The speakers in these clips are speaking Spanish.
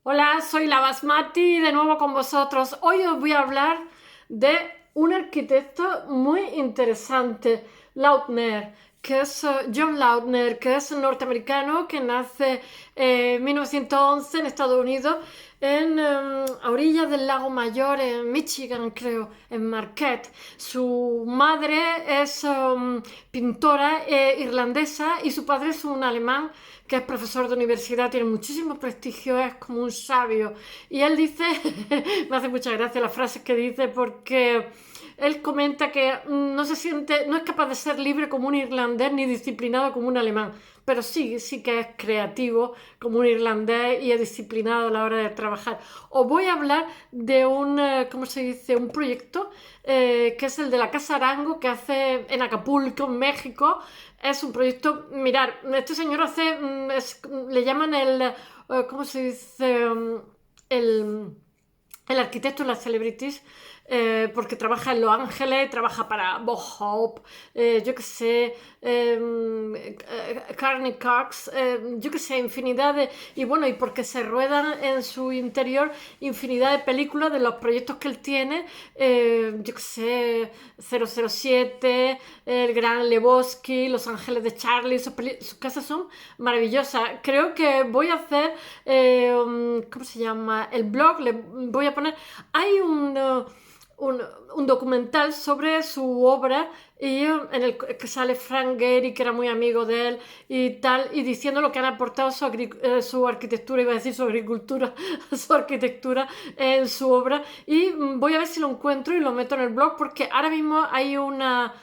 Hola, soy la Basmati de nuevo con vosotros. Hoy os voy a hablar de un arquitecto muy interesante, Lautner, que es John Lautner, que es un norteamericano que nace en 1911 en Estados Unidos, a orillas del lago Mayor, en Michigan, creo, en Marquette. Su madre es pintora irlandesa y su padre es un alemán que es profesor de universidad, tiene muchísimo prestigio, es como un sabio. Y él dice, me hace mucha gracia las frases que dice, porque él comenta que no se siente, no es capaz de ser libre como un irlandés ni disciplinado como un alemán, pero sí que es creativo como un irlandés y es disciplinado a la hora de trabajar. Os voy a hablar de ¿cómo se dice? Un proyecto que es el de la Casa Arango, que hace en Acapulco, en México. Es un proyecto, mirar, este señor hace, le llaman ¿cómo se dice? El, el arquitecto de las celebrities, porque trabaja en Los Ángeles, trabaja para Bob Hope, yo qué sé, Carney Cox, yo qué sé, infinidad de... Y bueno, y porque se ruedan en su interior infinidad de películas de los proyectos que él tiene, yo qué sé, 007, El Gran Lebowski, Los Ángeles de Charlie, sus casas son maravillosas. Creo que voy a hacer, ¿cómo se llama? El blog, le voy a poner, hay un, un documental sobre su obra y en el que sale Frank Gehry, que era muy amigo de él y tal, y diciendo lo que han aportado su arquitectura, iba a decir su agricultura, su arquitectura en su obra. Y voy a ver si lo encuentro y lo meto en el blog, porque ahora mismo hay una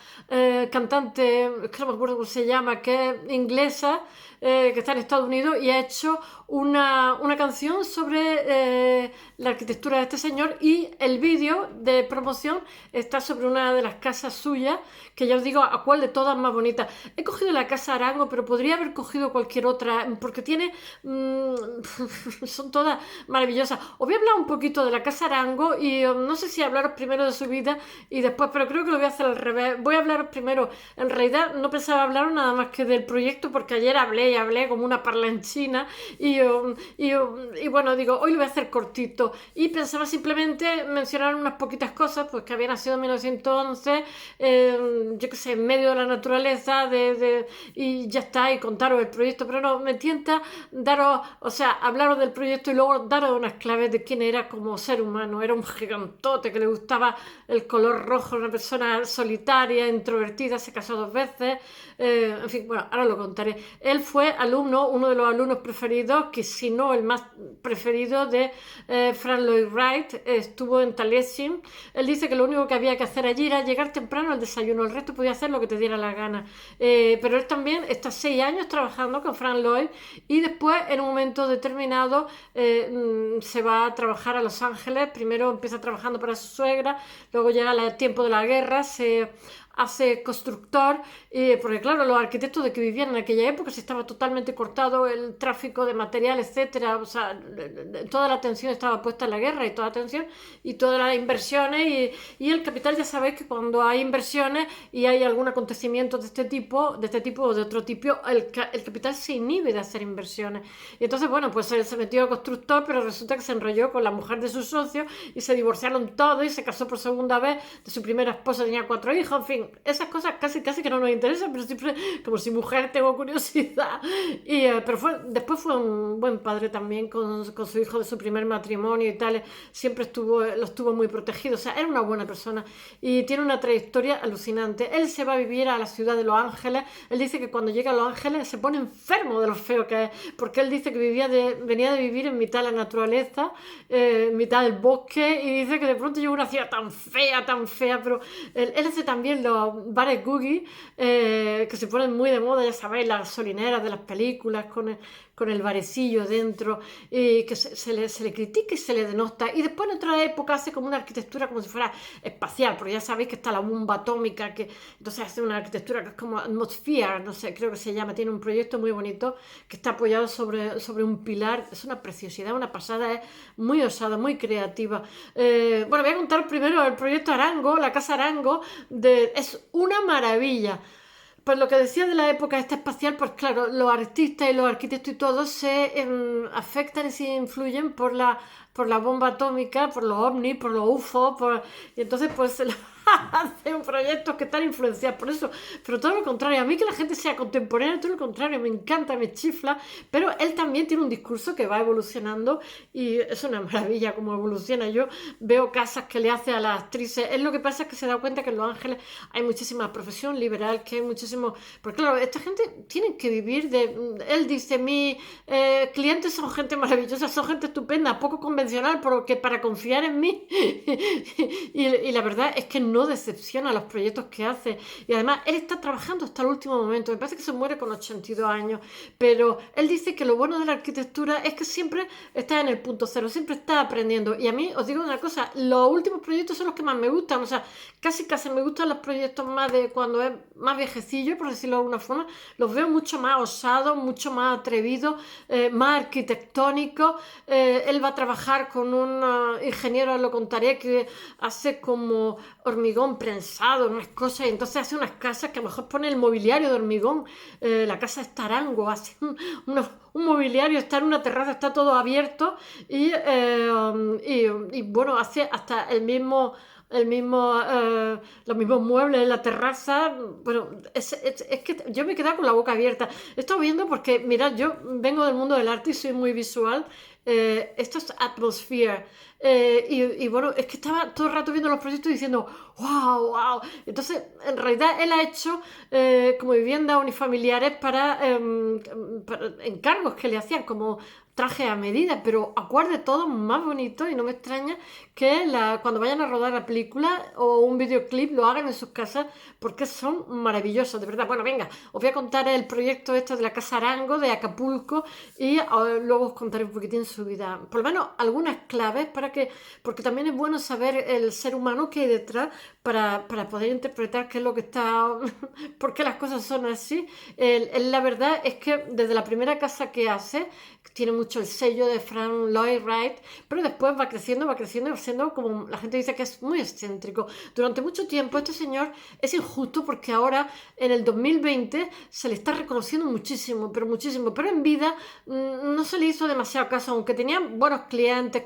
cantante, que no me acuerdo cómo se llama, que es inglesa, que está en Estados Unidos y ha hecho una canción sobre la arquitectura de este señor, y el vídeo de promoción está sobre una de las casas suyas, que ya os digo a cuál de todas más bonita. He cogido la Casa Arango, pero podría haber cogido cualquier otra, porque tiene... son todas maravillosas. Os voy a hablar un poquito de la Casa Arango y no sé si hablaros primero de su vida y después, pero creo que lo voy a hacer al revés. Voy a hablaros primero, en realidad no pensaba hablaros nada más que del proyecto, porque ayer hablé como una parlanchina y bueno, digo, hoy lo voy a hacer cortito y pensaba simplemente mencionar unas poquitas cosas, pues que había nacido en 1911, yo qué sé, en medio de la naturaleza, y ya está, y contaros el proyecto, pero no, me tienta daros, o sea, hablaros del proyecto y luego daros unas claves de quién era como ser humano. Era un gigantote que le gustaba el color rojo, una persona solitaria, introvertida, se casó 2 veces, en fin, bueno, ahora lo contaré. Él fue alumno, uno de los alumnos preferidos, que si no el más preferido, de Frank Lloyd Wright. Estuvo en Taliesin. Él dice que lo único que había que hacer allí era llegar temprano al desayuno, el resto podía hacer lo que te diera la gana. Pero él también está 6 años trabajando con Frank Lloyd, y después en un momento determinado se va a trabajar a Los Ángeles. Primero empieza trabajando para su suegra, luego llega el tiempo de la guerra, se hace constructor, porque claro, los arquitectos de que vivían en aquella época se estaba totalmente cortado el tráfico de material, etcétera, o sea, toda la atención estaba puesta en la guerra, y toda la atención y todas las inversiones, y el capital, ya sabéis que cuando hay inversiones y hay algún acontecimiento de este tipo o de otro tipo, el capital se inhibe de hacer inversiones. Y entonces, bueno, pues él se metió a constructor, pero resulta que se enrolló con la mujer de su socio y se divorciaron todos, y se casó por segunda vez de su primera esposa, tenía 4 hijos, en fin, esas cosas casi que no nos interesan, pero siempre, como si mujer, tengo curiosidad. Pero después fue un buen padre también con su hijo de su primer matrimonio y tal. Siempre lo estuvo muy protegido, o sea, era una buena persona y tiene una trayectoria alucinante. Él se va a vivir a la ciudad de Los Ángeles. Él dice que cuando llega a Los Ángeles se pone enfermo de lo feo que es, porque él dice que venía de vivir en mitad de la naturaleza, en mitad del bosque, y dice que de pronto llegó una ciudad tan fea, pero él hace también los bares Googie, que se ponen muy de moda, ya sabéis, las gasolineras de las películas con el barecillo dentro, y que se le critica y se le denota. Y después en otra época hace como una arquitectura como si fuera espacial, porque ya sabéis que está la bomba atómica, que entonces hace una arquitectura que es como atmosphere, no sé, creo que se llama. Tiene un proyecto muy bonito que está apoyado sobre un pilar. Es una preciosidad, una pasada, es muy osada, muy creativa. Bueno, voy a contar primero el proyecto Arango, la Casa Arango, es una maravilla. pues lo que decía de la época esta espacial, pues claro, los artistas y los arquitectos y todos se afectan y se influyen por la bomba atómica, por los ovnis, por los UFO, y entonces pues hacen proyectos que están influenciados por eso. Pero todo lo contrario, a mí que la gente sea contemporánea, todo lo contrario, me encanta, me chifla, pero él también tiene un discurso que va evolucionando y es una maravilla como evoluciona. Yo veo casas que le hace a las actrices, es lo que pasa es que se da cuenta que en Los Ángeles hay muchísima profesión liberal, que hay muchísimo, porque claro, esta gente tiene que vivir él dice, mis clientes son gente maravillosa, son gente estupenda, poco convencional, porque para confiar en mí y la verdad es que no decepciona los proyectos que hace y además él está trabajando hasta el último momento, me parece que se muere con 82 años, pero él dice que lo bueno de la arquitectura es que siempre está en el punto cero, siempre está aprendiendo y a mí os digo una cosa, los últimos proyectos son los que más me gustan, o sea, casi me gustan los proyectos más de cuando es más viejecillo, por decirlo de alguna forma, los veo mucho más osados, mucho más atrevidos, más arquitectónicos. Él va a trabajar con un ingeniero, lo contaré, que hace como hormigón prensado, unas cosas, y entonces hace unas casas que a lo mejor pone el mobiliario de hormigón, la casa es tarango, hace un mobiliario, está en una terraza, está todo abierto y bueno, hace hasta los mismos muebles en la terraza. Bueno, es que yo me he quedado con la boca abierta. He estado viendo porque, mirad, yo vengo del mundo del arte y soy muy visual. Esto es Atmosphere. Y bueno, es que estaba todo el rato viendo los proyectos diciendo, wow, wow. Entonces, en realidad, él ha hecho como viviendas unifamiliares para encargos que le hacían, como traje a medida, pero acuerde todo más bonito y no me extraña que cuando vayan a rodar la película o un videoclip lo hagan en sus casas porque son maravillosos, de verdad. Bueno, venga, os voy a contar el proyecto este de la Casa Arango de Acapulco y luego os contaré un poquitín su vida, por lo menos algunas claves porque también es bueno saber el ser humano que hay detrás para poder interpretar qué es lo que está, por qué las cosas son así. La verdad es que desde la primera casa que hace, tiene mucho el sello de Frank Lloyd Wright, pero después va creciendo, siendo como la gente dice que es muy excéntrico. Durante mucho tiempo este señor es injusto porque ahora en el 2020 se le está reconociendo muchísimo, pero en vida no se le hizo demasiado caso, aunque tenía buenos clientes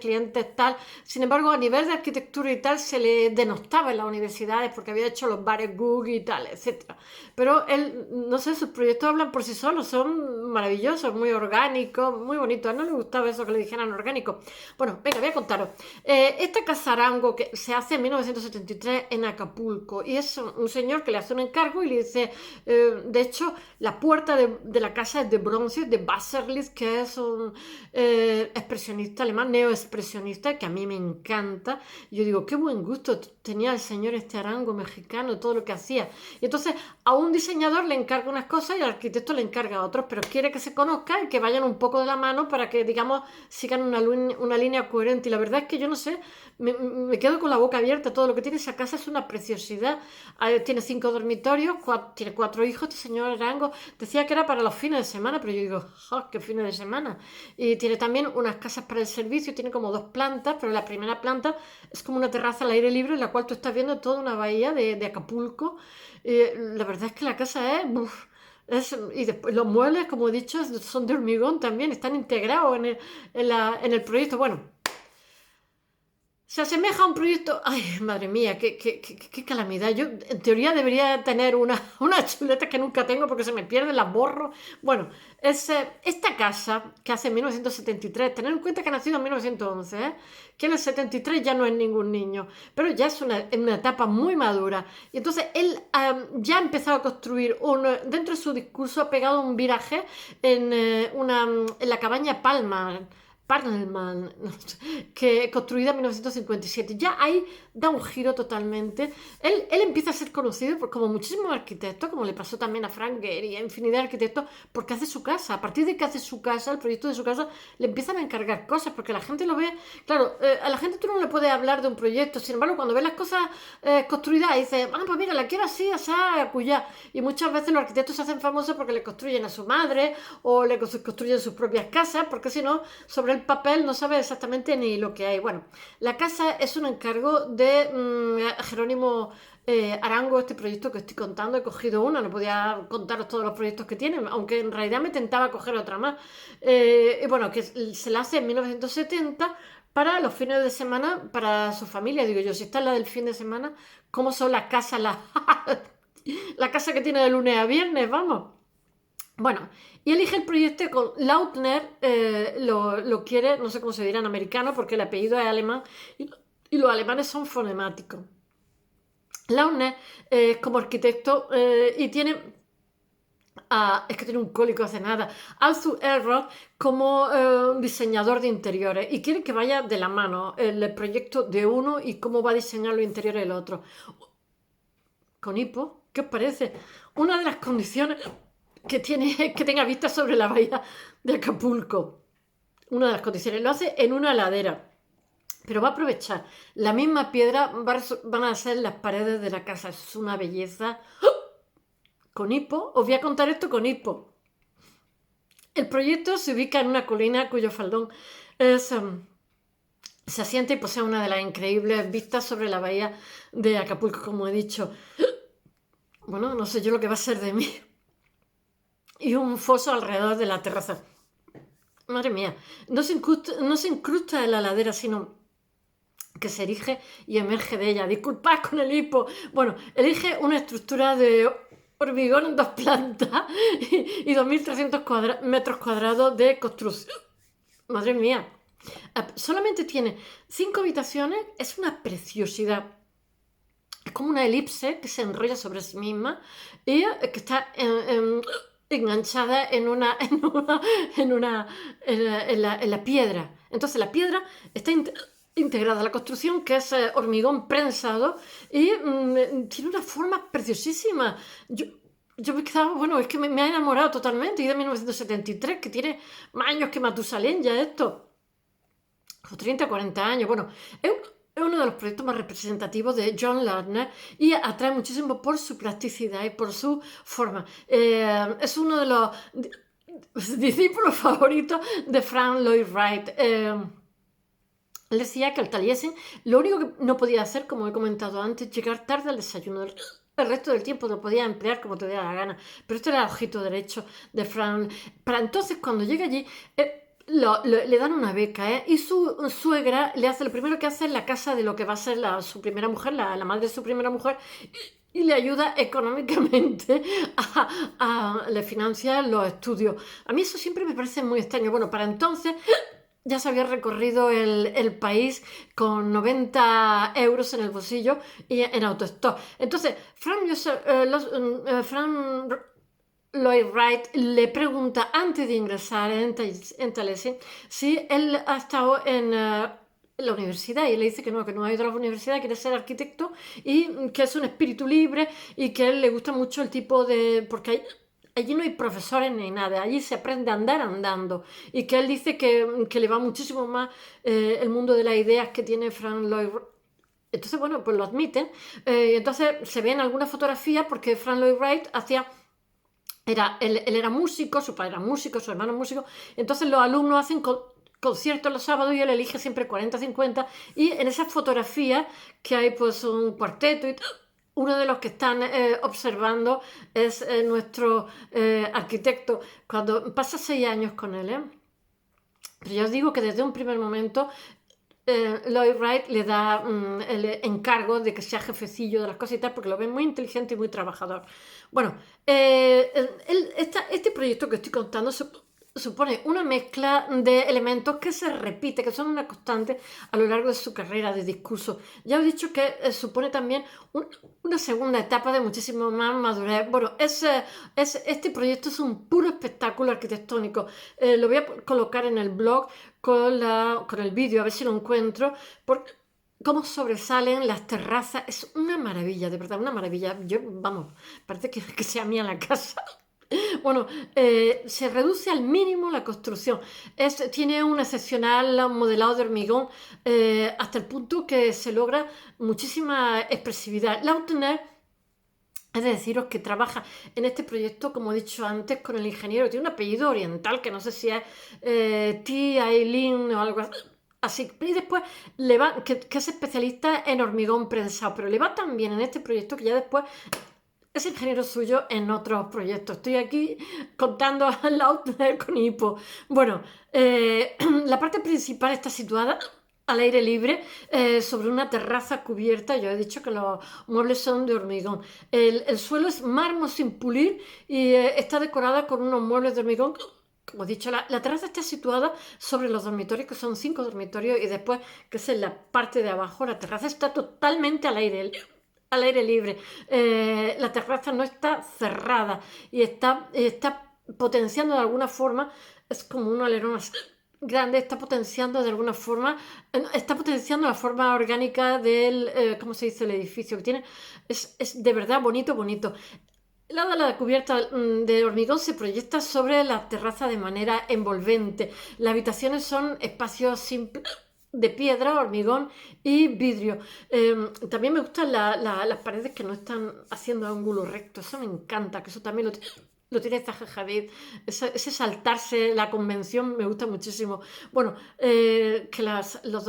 tal. Sin embargo, a nivel de arquitectura y tal se le denostaba en las universidades porque había hecho los bares Google y tal, etcétera. Pero él, no sé, sus proyectos hablan por sí solos, son maravillosos, muy orgánicos, muy bonitos. A él no le gustaba eso que le dijeran orgánico. Bueno, venga, voy a contaros. Esta Casa Arango que se hace en 1973 en Acapulco y es un señor que le hace un encargo y le dice, de hecho, la puerta de la casa es de bronce, de Basserlis, que es un expresionista alemán, neoexpresionista, que a mí me encanta. Yo digo, qué buen gusto tenía el señor este Arango mexicano, todo lo que hacía. Y entonces a un diseñador le encarga unas cosas y al arquitecto le encarga otros, pero quiere que se conozcan y que vayan un poco de la mano para que, digamos, sigan una línea coherente. Y la verdad es que yo no sé, me quedo con la boca abierta. Todo lo que tiene esa casa es una preciosidad. Tiene 5 dormitorios, tiene 4 hijos. Este señor Arango decía que era para los fines de semana, pero yo digo, ¡oh, qué fines de semana! Y tiene también unas casas para el servicio, tiene como 2 plantas, pero la primera planta es como una terraza al aire libre en la cual tú estás viendo toda una bahía de Acapulco. La verdad es que la casa es... y después los muebles, como he dicho, son de hormigón también, están integrados en el proyecto. Bueno, se asemeja a un proyecto... Ay, madre mía, qué calamidad. Yo, en teoría, debería tener una chuleta que nunca tengo porque se me pierden, las borro. Bueno, esta casa que hace en 1973, tener en cuenta que ha nacido en 1911, que en el 73 ya no es ningún niño, pero ya es una etapa muy madura. Y entonces él ya ha empezado a construir, dentro de su discurso ha pegado un viraje en la cabaña Parnellman, que construida en 1957. Ya ahí da un giro totalmente. Él empieza a ser conocido como muchísimos arquitectos, como le pasó también a Frank Gehry y a infinidad de arquitectos, porque hace su casa. A partir de que hace su casa, el proyecto de su casa, le empiezan a encargar cosas, porque la gente lo ve... Claro, a la gente tú no le puedes hablar de un proyecto, sin embargo, cuando ves las cosas construidas, dices, pues mira, la quiero así, así, acuyá. Y muchas veces los arquitectos se hacen famosos porque le construyen a su madre o le construyen sus propias casas, porque si no, sobre el papel no sabes exactamente ni lo que hay. Bueno, la casa es un encargo de Jerónimo Arango, este proyecto que estoy contando. He cogido uno, no podía contaros todos los proyectos que tiene, aunque en realidad me tentaba coger otra más. Y bueno, que se la hace en 1970 para los fines de semana, para su familia. Digo yo, si esta es la del fin de semana, ¿cómo son las casas? La casa que tiene de lunes a viernes, vamos. Bueno, y elige el proyecto con Lautner, lo quiere, no sé cómo se dirá en americano, porque el apellido es alemán y los alemanes son fonemáticos. Lautner es como arquitecto y tiene, es que tiene un cólico hace nada, Arthur Elrod como diseñador de interiores y quiere que vaya de la mano el proyecto de uno y cómo va a diseñar los interiores del otro. Con hipo, ¿qué os parece? Una de las condiciones que tiene es que tenga vista sobre la bahía de Acapulco. Una de las condiciones. Lo hace en una ladera. Pero va a aprovechar. La misma piedra van a ser las paredes de la casa. Es una belleza. Con hipo. Os voy a contar esto con hipo. El proyecto se ubica en una colina cuyo faldón se asienta y posee una de las increíbles vistas sobre la bahía de Acapulco, como he dicho. Bueno, no sé yo lo que va a ser de mí. Y un foso alrededor de la terraza. Madre mía, no se incrusta en la ladera, sino que se erige y emerge de ella. Disculpad con el hipo. Bueno, elige una estructura de hormigón en 2 plantas y 2.300 metros cuadrados de construcción. Madre mía. Solamente tiene 5 habitaciones, es una preciosidad. Es como una elipse que se enrolla sobre sí misma y que está enganchada en la piedra. Entonces la piedra está integrada a la construcción, que es hormigón prensado, y tiene una forma preciosísima. Yo me quedaba, bueno, es que me ha enamorado totalmente. Y de 1973, que tiene más años que Matusalén ya esto. O 30, 40 años. Bueno, es uno de los proyectos más representativos de John Lardner y atrae muchísimo por su plasticidad y por su forma. Es uno de los discípulos favoritos de Frank Lloyd Wright. Él decía que al Taliesin lo único que no podía hacer, como he comentado antes, llegar tarde al desayuno. El resto del tiempo lo podía emplear como te diera la gana. Pero este era el ojito derecho de Frank. Para entonces, cuando llega allí, le dan una beca, ¿eh? Y su suegra le hace, lo primero que hace es la casa de lo que va a ser su primera mujer, la madre de su primera mujer, y le ayuda económicamente le financia los estudios. A mí eso siempre me parece muy extraño. Bueno, para entonces ya se había recorrido el país con 90 euros en el bolsillo y en autostop. Entonces, Frank Lloyd Wright le pregunta antes de ingresar en Taliesin si él ha estado en la universidad y él le dice que no ha ido a la universidad, quiere ser arquitecto y que es un espíritu libre y que a él le gusta mucho el tipo de... porque allí no hay profesores ni nada, allí se aprende a andar andando y que él dice que le va muchísimo más el mundo de las ideas que tiene Frank Lloyd Wright. Entonces, bueno, pues lo admiten. Entonces se ven algunas fotografías porque Frank Lloyd Wright hacía... Él era músico, su padre era músico, su hermano músico, entonces los alumnos hacen conciertos los sábados y él elige siempre 40 50 y en esas fotografías que hay pues un cuarteto y uno de los que están observando es nuestro arquitecto, cuando pasa 6 años con él, pero ya os digo que desde un primer momento Lloyd Wright le da el encargo de que sea jefecillo de las cosas y tal, porque lo ve muy inteligente y muy trabajador. Bueno, este proyecto que estoy contando supone una mezcla de elementos que se repite, que son una constante a lo largo de su carrera de discurso. Ya os he dicho que supone también una segunda etapa de muchísimo más madurez. Bueno, este proyecto es un puro espectáculo arquitectónico. Lo voy a colocar en el blog con el vídeo, a ver si lo encuentro, porque cómo sobresalen las terrazas, es una maravilla, de verdad, una maravilla. Yo, vamos, parece que sea mía la casa. Bueno, se reduce al mínimo la construcción. Tiene un excepcional modelado de hormigón hasta el punto que se logra muchísima expresividad. Lautner He de deciros que trabaja en este proyecto, como he dicho antes, con el ingeniero. Tiene un apellido oriental que no sé si es T. Aileen o algo así. Y después le va, que es especialista en hormigón prensado, pero le va tan bien en este proyecto que ya después es ingeniero suyo en otros proyectos. Estoy aquí contando al lado con hipo. Bueno, la parte principal está situada al aire libre, sobre una terraza cubierta. Yo he dicho que los muebles son de hormigón. El suelo es mármol sin pulir y está decorada con unos muebles de hormigón. Como he dicho, la terraza está situada sobre los dormitorios, que son 5 dormitorios, y después, que es en la parte de abajo, la terraza está totalmente al aire libre. La terraza no está cerrada y está potenciando de alguna forma, es como un alerón más grande, está potenciando de alguna forma, está potenciando la forma orgánica del, ¿cómo se dice? El edificio que tiene. Es de verdad bonito, bonito. La cubierta de hormigón se proyecta sobre la terraza de manera envolvente. Las habitaciones son espacios simples de piedra, hormigón y vidrio. También me gustan las paredes que no están haciendo ángulo recto. Eso me encanta, que eso también lo tiene Zaha Hadid. Ese saltarse la convención me gusta muchísimo. Bueno, que los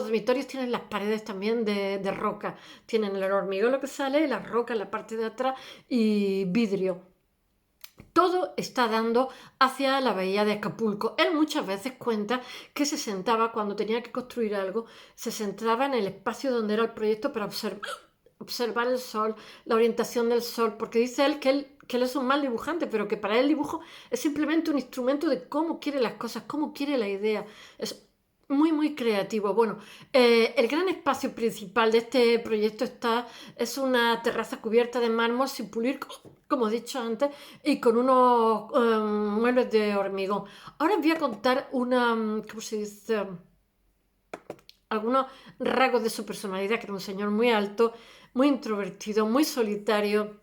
dormitorios tienen las paredes también de roca. Tienen el hormigón lo que sale, la roca en la parte de atrás y vidrio. Todo está dando hacia la bahía de Acapulco. Él muchas veces cuenta que se sentaba cuando tenía que construir algo, se sentaba en el espacio donde era el proyecto para observar el sol, la orientación del sol, porque dice que él es un mal dibujante, pero que para él el dibujo es simplemente un instrumento de cómo quiere las cosas, cómo quiere la idea. Es muy, muy creativo. Bueno, el gran espacio principal de este proyecto es una terraza cubierta de mármol sin pulir, como he dicho antes, y con unos muebles de hormigón. Ahora os voy a contar ¿cómo se dice? Algunos rasgos de su personalidad, que era un señor muy alto, muy introvertido, muy solitario,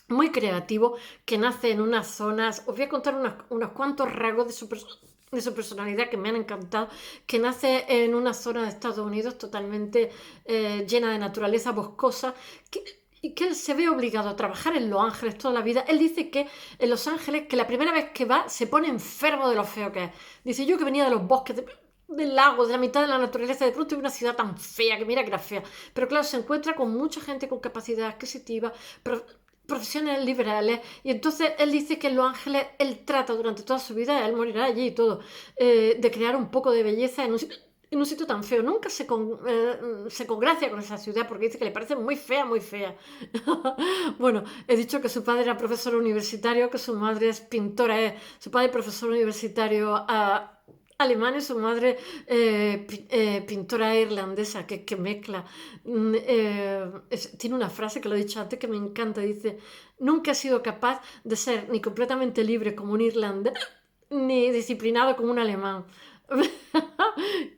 muy creativo, que nace en unas zonas. Os voy a contar unos cuantos rasgos de su personalidad que me han encantado, que nace en una zona de Estados Unidos totalmente llena de naturaleza boscosa, y que él se ve obligado a trabajar en Los Ángeles toda la vida. Él dice que en Los Ángeles, que la primera vez que va, se pone enfermo de lo feo que es. Dice, yo que venía de los bosques, del lago, de la mitad de la naturaleza, de pronto hay una ciudad tan fea, que mira que era fea. Pero claro, se encuentra con mucha gente con capacidad adquisitiva, profesiones liberales, y entonces él dice que en Los Ángeles él trata durante toda su vida, él morirá allí y todo, de crear un poco de belleza en un sitio tan feo. Nunca se congracia con esa ciudad porque dice que le parece muy fea, muy fea. Bueno, he dicho que su padre era profesor universitario, que su madre es pintora, su padre profesor universitario alemán y su madre pintora irlandesa, que mezcla. Tiene una frase que lo he dicho antes que me encanta, dice, nunca he sido capaz de ser ni completamente libre como un irlandés, ni disciplinado como un alemán.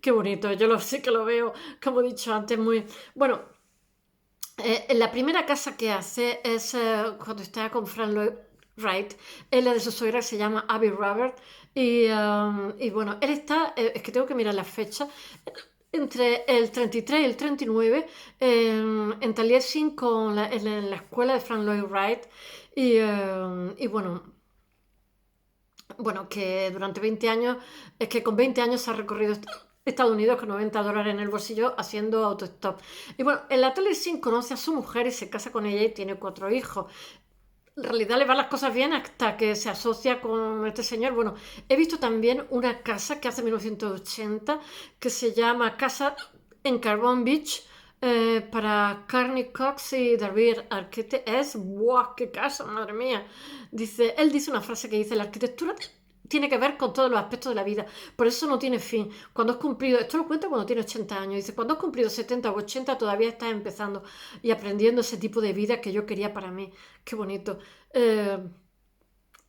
Qué bonito, sí que lo veo, como he dicho antes, muy... Bueno, la primera casa que hace es cuando está con Frank Lloyd Wright, es la de su suegra, que se llama Abby Robert, y bueno, él está, es que tengo que mirar la fecha, entre el 33 y el 39, en Taliesin en la escuela de Frank Lloyd Wright, y bueno, que durante 20 años, es que con 20 años se ha recorrido Estados Unidos con $90 en el bolsillo haciendo autostop. Y bueno, en la Taliesin conoce a su mujer y se casa con ella y tiene 4 hijos. En realidad le van las cosas bien hasta que se asocia con este señor. Bueno, he visto también una casa que hace 1980 que se llama Casa en Carbon Beach, para Carney Cox y David Arquette. ¡Buah, qué casa, madre mía! Él dice una frase que dice, la arquitectura tiene que ver con todos los aspectos de la vida, por eso no tiene fin. Cuando has cumplido, esto lo cuenta cuando tiene 80 años, dice, cuando has cumplido 70 o 80 todavía estás empezando y aprendiendo ese tipo de vida que yo quería para mí. Qué bonito.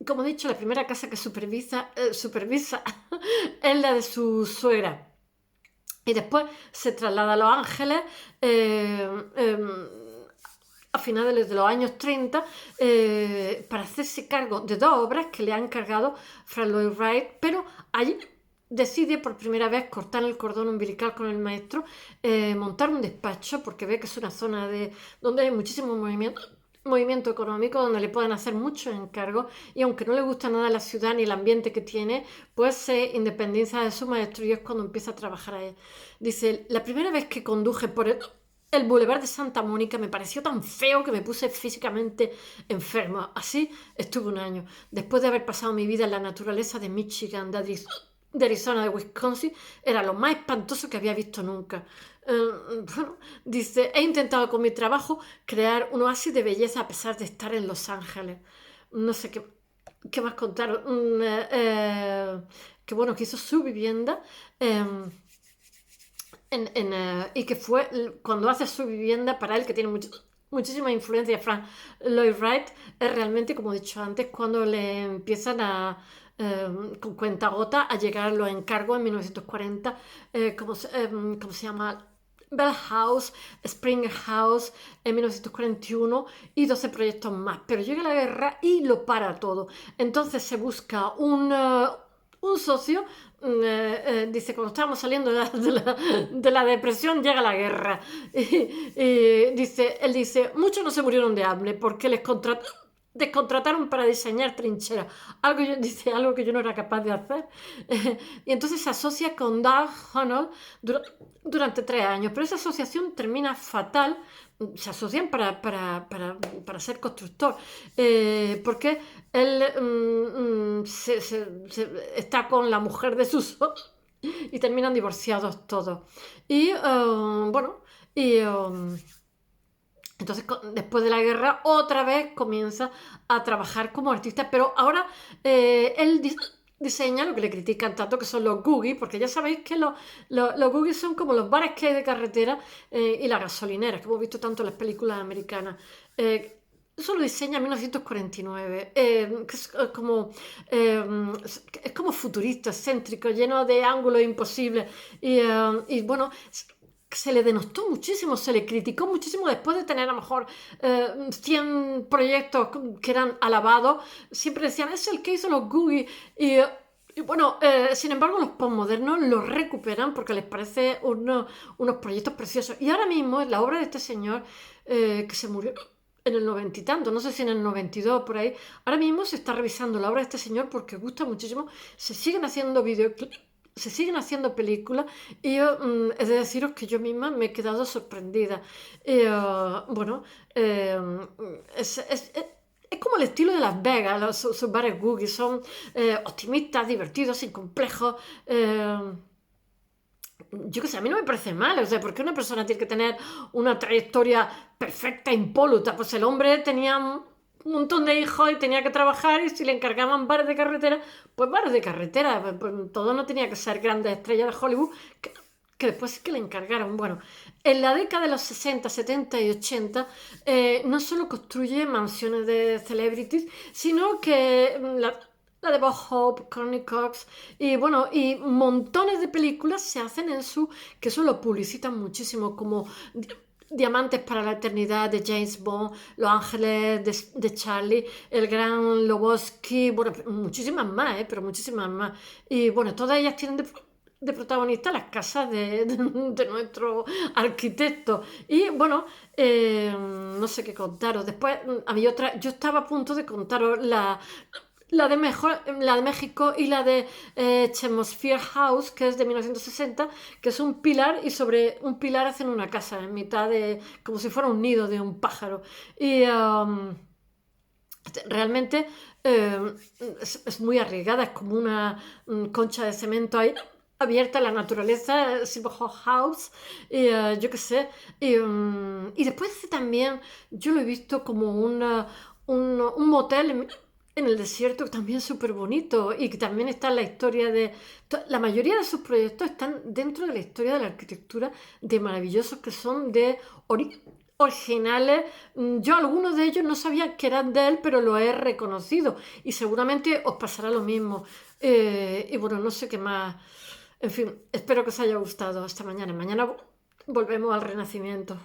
Como he dicho, la primera casa que supervisa es la de su suegra. Y después se traslada a Los Ángeles, a finales de los años 30, para hacerse cargo de 2 obras que le ha encargado Frank Lloyd Wright, pero allí decide por primera vez cortar el cordón umbilical con el maestro, montar un despacho, porque ve que es una zona donde hay muchísimo movimiento movimiento económico donde le pueden hacer muchos encargos y aunque no le gusta nada la ciudad ni el ambiente que tiene, pues se independiza de su maestro y es cuando empieza a trabajar ahí. Dice, la primera vez que conduje por el Boulevard de Santa Mónica me pareció tan feo que me puse físicamente enfermo. Así estuve un año. Después de haber pasado mi vida en la naturaleza de Michigan, de Arizona, de Wisconsin, era lo más espantoso que había visto nunca. Bueno, dice, he intentado con mi trabajo crear un oasis de belleza a pesar de estar en Los Ángeles. No sé qué más contar. Que bueno, que hizo su vivienda. eh, y que fue cuando hace su vivienda para él, que tiene muchísima influencia de Frank Lloyd Wright, es realmente, como he dicho antes, cuando le empiezan con cuentagotas a llegar los encargos en 1940, ¿cómo se llama? Bell House, Springer House en 1941 y 12 proyectos más. Pero llega la guerra y lo para todo. Entonces se busca un socio. Dice, cuando estábamos saliendo de la depresión, llega la guerra. Él dice, muchos no se murieron de hambre porque descontrataron para diseñar trincheras. Algo que yo no era capaz de hacer. Y entonces se asocia con Doug Hunnell durante 3 años, pero esa asociación termina fatal. Se asocian para ser constructor, porque él está con la mujer de sus y terminan divorciados todos. Y bueno, y entonces después de la guerra otra vez comienza a trabajar como artista, pero ahora él diseña lo que le critican tanto, que son los googies, porque ya sabéis que los googies son como los bares que hay de carretera y las gasolineras, que hemos visto tanto en las películas americanas. Eso lo diseña en 1949, que es como futurista, excéntrico, lleno de ángulos imposibles. Y bueno, se le denostó muchísimo, se le criticó muchísimo después de tener a lo mejor 100 proyectos que eran alabados. Siempre decían, es el que hizo los Googie. Y bueno, sin embargo, los postmodernos los recuperan porque les parece unos proyectos preciosos. Y ahora mismo, la obra de este señor, que se murió en el 90 y tanto, no sé si en el 92 por ahí, ahora mismo se está revisando la obra de este señor porque gusta muchísimo. Se siguen haciendo videoclips, se siguen haciendo películas y yo he de deciros que yo misma me he quedado sorprendida. Bueno, es como el estilo de Las Vegas, sus bares Googie son optimistas, divertidos, sin complejos. Yo qué sé, a mí no me parece mal, o sea, ¿por qué una persona tiene que tener una trayectoria perfecta, impoluta? Pues el hombre tenía un montón de hijos y tenía que trabajar y si le encargaban bares de carretera, pues bares de carretera, pues todo no tenía que ser grandes estrellas de Hollywood, que después sí que le encargaron. Bueno, en la década de los 60, 70 y 80 no solo construye mansiones de celebrities, sino que la de Bob Hope, Courtney Cox, y bueno, y montones de películas se hacen que eso lo publicitan muchísimo, como Diamantes para la Eternidad de James Bond, Los Ángeles de Charlie, El Gran Lebowski, bueno, muchísimas más, pero muchísimas más. Y bueno, todas ellas tienen de protagonista las casas de nuestro arquitecto. Y bueno, no sé qué contaros. Después había otra, yo estaba a punto de contaros la de México y la de Chemosphere House, que es de 1960, que es un pilar y sobre un pilar hacen una casa en mitad de, como si fuera un nido de un pájaro. Y realmente es muy arriesgada, es como una concha de cemento ahí abierta a la naturaleza, Silver House, y yo qué sé. Y después también yo lo he visto como un motel en el desierto también súper bonito y que también está en la historia de... La mayoría de sus proyectos están dentro de la historia de la arquitectura de maravillosos que son de originales. Yo algunos de ellos no sabía que eran de él, pero lo he reconocido y seguramente os pasará lo mismo. Y bueno, no sé qué más. En fin, espero que os haya gustado esta mañana. Mañana volvemos al Renacimiento.